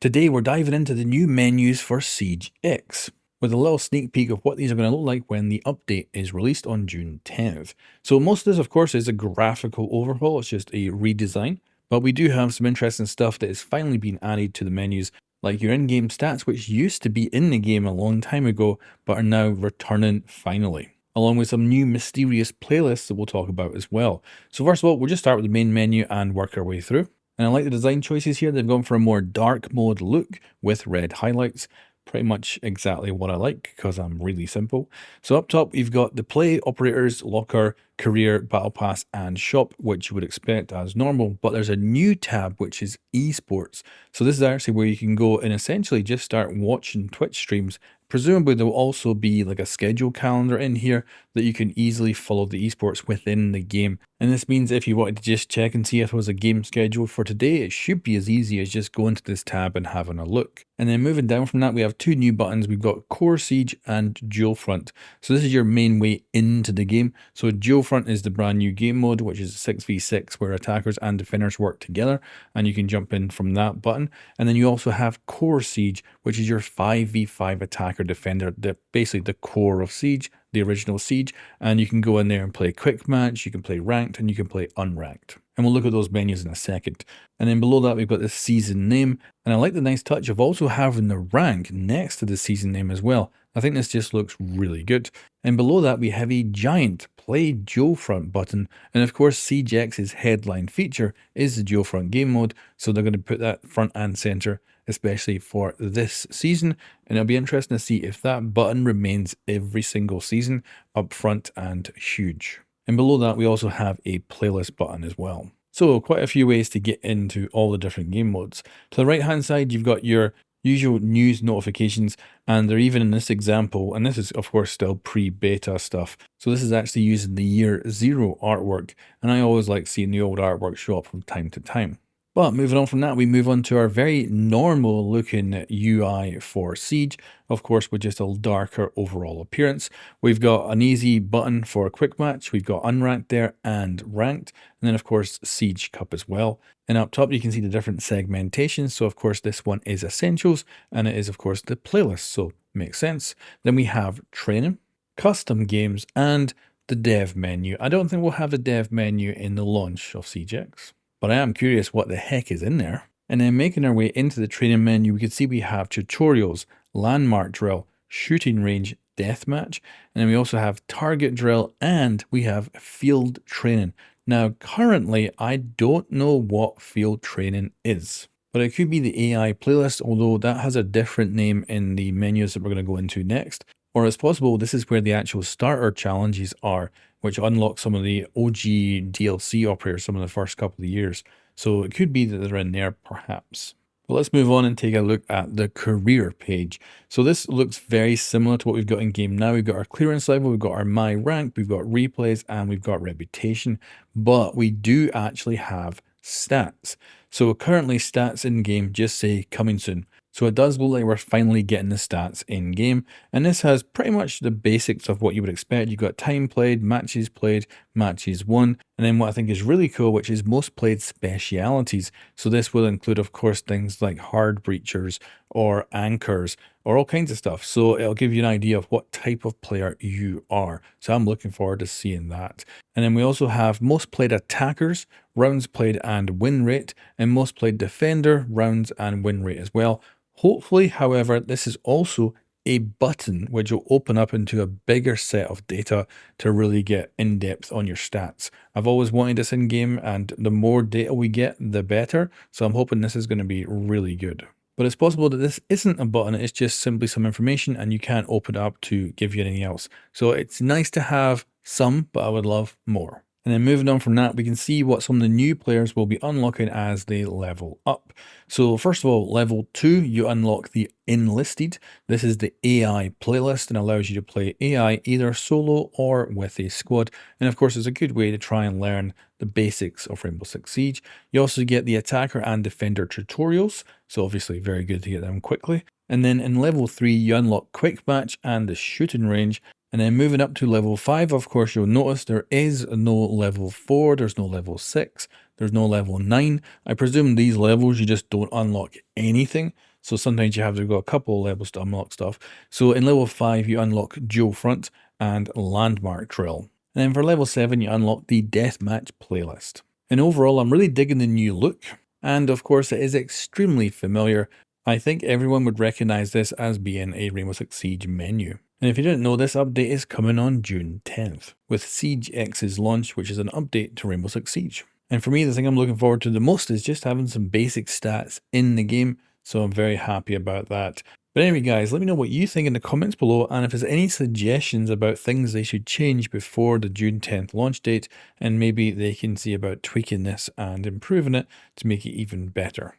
Today we're diving into the new menus for Siege X, with a little sneak peek of what these are going to look like when the update is released on June 10th. So most of this, of course, is a graphical overhaul, it's just a redesign, but we do have some interesting stuff that is finally being added to the menus, like your in-game stats, which used to be in the game a long time ago, but are now returning finally, along with some new mysterious playlists that we'll talk about as well. So first of all, we'll just start with the main menu and work our way through. And I like the design choices here. They've gone for a more dark mode look with red highlights. Pretty much exactly what I like because I'm really simple. So up top, you've got the play, operators, locker, career, battle pass, and shop, which you would expect as normal. But there's a new tab, which is esports. So this is actually where you can go and essentially just start watching Twitch streams. Presumably there will also be like a schedule calendar in here that you can easily follow the esports within the game. And this means if you wanted to just check and see if there was a game scheduled for today, it should be as easy as just going to this tab and having a look. And then moving down from that, we have two new buttons. We've got Core Siege and Dual Front. So this is your main way into the game. So Dual Front is the brand new game mode, which is 6v6, where attackers and defenders work together, and you can jump in from that button. And then you also have Core Siege, which is your 5v5 attacker defender, basically the core of Siege, the original Siege, and you can go in there and play quick match, you can play ranked, and you can play unranked. And we'll look at those menus in a second. And then below that, we've got the season name, and I like the nice touch of also having the rank next to the season name as well. I think this just looks really good. And below that, we have a giant Play Dual Front button, and of course Siege X's headline feature is the Dual Front game mode, so they're going to put that front and center, especially for this season, and it'll be interesting to see if that button remains every single season, up front and huge. And below that, we also have a playlist button as well. So quite a few ways to get into all the different game modes. To the right hand side, you've got your usual news notifications, and they're even in this example, and this is of course still pre-beta stuff, so this is actually using the year 0 artwork, and I always like seeing the old artwork show up from time to time. But moving on from that, we move on to our very normal looking UI for Siege, of course with just a darker overall appearance. We've got an easy button for a quick match, we've got unranked there and ranked, and then of course Siege Cup as well. And up top you can see the different segmentations, so of course this one is Essentials, and it is of course the playlist, so makes sense. Then we have Training, Custom Games, and the Dev menu. I don't think we'll have a Dev menu in the launch of Siege X, but I am curious what the heck is in there. And then making our way into the training menu, we can see we have tutorials, landmark drill, shooting range, deathmatch, and then we also have target drill, and we have field training. Now, currently, I don't know what field training is, but it could be the AI playlist, although that has a different name in the menus that we're going to go into next. Or it's possible this is where the actual starter challenges are, which unlock some of the OG DLC operators some of the first couple of years. So it could be that they're in there perhaps. But let's move on and take a look at the career page. So this looks very similar to what we've got in game now. We've got our clearance level, we've got our my rank, we've got replays, and we've got reputation. But we do actually have stats. So currently stats in game just say coming soon. So it does look like we're finally getting the stats in game, and this has pretty much the basics of what you would expect. You've got time played, matches won, and then what I think is really cool, which is most played specialities. So this will include, of course, things like hard breachers or anchors or all kinds of stuff. So it'll give you an idea of what type of player you are. So I'm looking forward to seeing that. And then we also have most played attackers, rounds played and win rate, and most played defender, rounds and win rate as well. Hopefully, however, this is also a button which will open up into a bigger set of data to really get in depth on your stats. I've always wanted this in game, and the more data we get, the better. So I'm hoping this is going to be really good. But it's possible that this isn't a button, it's just simply some information and you can't open it up to give you anything else. So it's nice to have some, but I would love more. And then moving on from that, we can see what some of the new players will be unlocking as they level up. So first of all, level 2, you unlock the Enlisted. This is the AI playlist and allows you to play AI either solo or with a squad. And of course, it's a good way to try and learn the basics of Rainbow Six Siege. You also get the attacker and defender tutorials. So obviously very good to get them quickly. And then in level 3, you unlock quick match and the shooting range. And then moving up to level 5, of course, you'll notice there is no level 4, there's no level 6, there's no level 9. I presume these levels you just don't unlock anything. So sometimes you have to go a couple of levels to unlock stuff. So in level 5, you unlock Geofront and Landmark Trail. And then for level 7, you unlock the Deathmatch playlist. And overall, I'm really digging the new look. And of course, it is extremely familiar. I think everyone would recognize this as being a Rainbow Six Siege menu. And if you didn't know, this update is coming on June 10th, with Siege X's launch, which is an update to Rainbow Six Siege. And for me, the thing I'm looking forward to the most is just having some basic stats in the game, so I'm very happy about that. But anyway guys, let me know what you think in the comments below, and if there's any suggestions about things they should change before the June 10th launch date, and maybe they can see about tweaking this and improving it to make it even better.